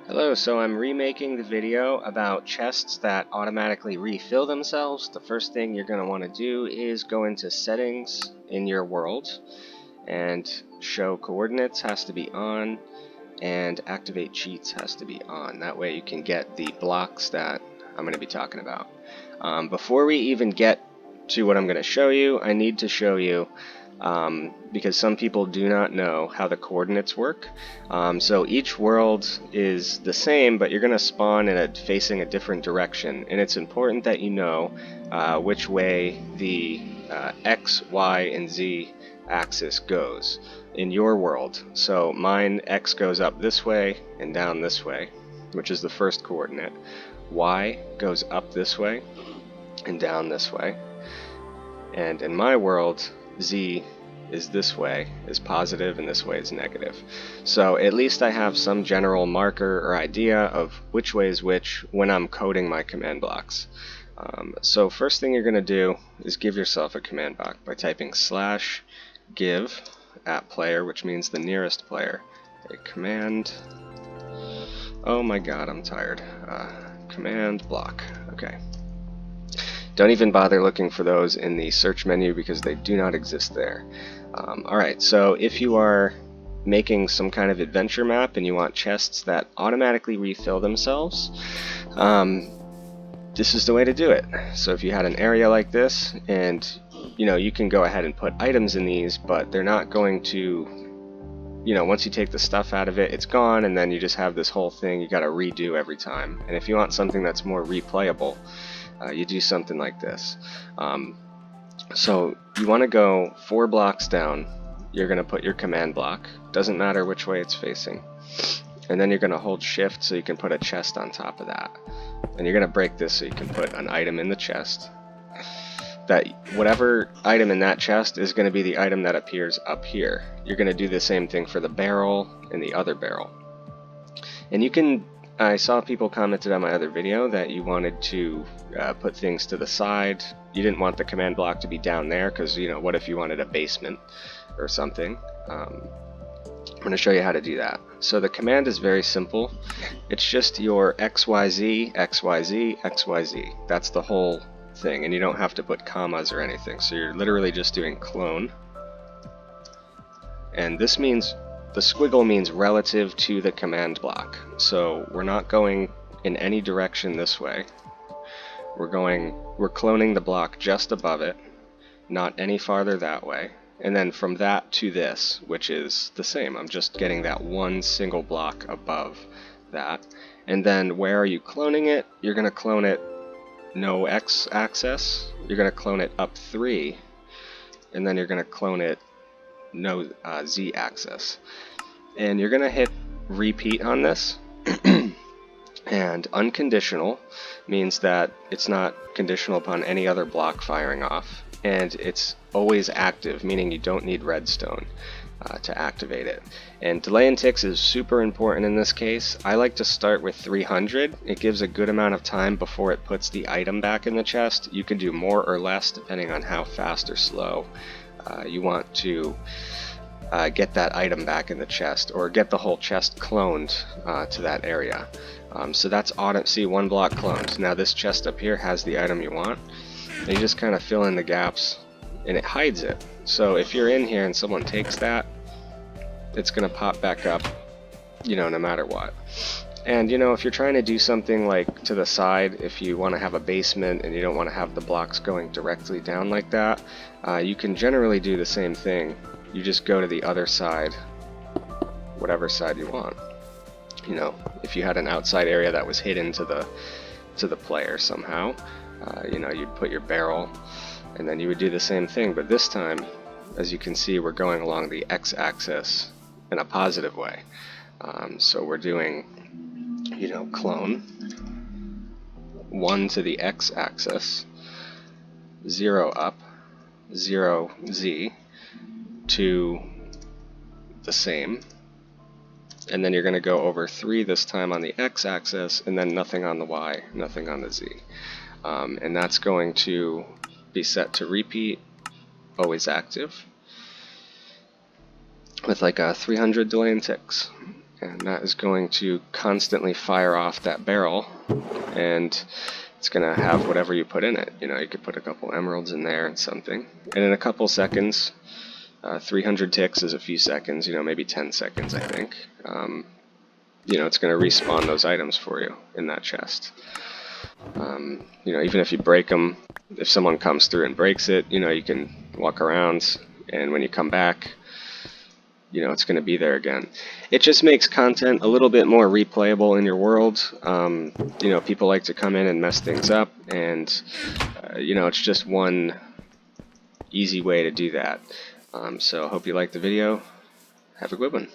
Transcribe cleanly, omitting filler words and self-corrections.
Hello, so I'm remaking the video about chests that automatically refill themselves. The first thing you're going to want to do is go into settings in your world and show coordinates has to be on and activate cheats has to be on. That way you can get the blocks that I'm going to be talking about. Before we even get to what I'm going to show you, I need to show you because some people do not know how the coordinates work. So each world is the same, but you're going to spawn facing a different direction, and it's important that you know which way the X, Y, and Z axis goes in your world. So mine, X goes up this way and down this way, which is the first coordinate. Y goes up this way and down this way. And in my world, Z is this way, is positive, and this way is negative. So at least I have some general marker or idea of which way is which when I'm coding my command blocks. So first thing you're going to do is give yourself a command block by typing /give at player, which means the nearest player. A command, oh my god, I'm tired. Command block, okay. Don't even bother looking for those in the search menu because they do not exist there. Alright, so if you are making some kind of adventure map and you want chests that automatically refill themselves, this is the way to do it. So if you had an area like this, and you can go ahead and put items in these, but they're not going to, once you take the stuff out of it, it's gone, and then you just have this whole thing you got to redo every time. And if you want something that's more replayable, you do something like this. So you want to go 4 blocks down. You're going to put your command block. Doesn't matter which way it's facing. And then you're going to hold shift so you can put a chest on top of that. And you're going to break this so you can put an item in the chest. That whatever item in that chest is going to be the item that appears up here. You're going to do the same thing for the barrel and the other barrel. And you can, I saw people commented on my other video that you wanted to put things to the side. You didn't want the command block to be down there because, what if you wanted a basement or something? I'm going to show you how to do that. So the command is very simple. It's just your XYZ, XYZ, XYZ. That's the whole thing, and you don't have to put commas or anything. So you're literally just doing clone. And this means, the squiggle means relative to the command block. So we're not going in any direction this way. We're cloning the block just above it, not any farther that way. And then from that to this, which is the same. I'm just getting that one single block above that. And then where are you cloning it? You're going to clone it no x-axis. You're going to clone it up 3. And then you're going to clone it no z-axis. And you're going to hit repeat on this. And unconditional means that it's not conditional upon any other block firing off. And it's always active, meaning you don't need redstone to activate it. And delay and ticks is super important in this case. I like to start with 300. It gives a good amount of time before it puts the item back in the chest. You can do more or less depending on how fast or slow you want to get that item back in the chest, or get the whole chest cloned to that area. So that's see, 1 block cloned. Now this chest up here has the item you want. And you just kind of fill in the gaps, and it hides it. So if you're in here and someone takes that, it's going to pop back up, no matter what. And if you're trying to do something like to the side, if you want to have a basement and you don't want to have the blocks going directly down like that, you can generally do the same thing. You just go to the other side, whatever side you want. If you had an outside area that was hidden to the player somehow, you'd put your barrel, and then you would do the same thing. But this time, as you can see, we're going along the x-axis in a positive way. So we're doing, clone 1 to the x-axis, 0 up, 0 z to the same. And then you're going to go over 3 this time on the x-axis, and then nothing on the y, nothing on the z. And that's going to be set to repeat, always active, with like a 300 delay and ticks. and that is going to constantly fire off that barrel, and it's going to have whatever you put in it. You know, you could put a couple emeralds in there and something, and in a couple seconds, 300 ticks is a few seconds, you know, maybe 10 seconds, I think. You know, it's going to respawn those items for you in that chest. You know, even if you break them, if someone comes through and breaks it, you know, you can walk around, and when you come back, you know, it's going to be there again. It just makes content a little bit more replayable in your world. You know, people like to come in and mess things up, and, you know, it's just one easy way to do that. So I hope you liked the video. Have a good one.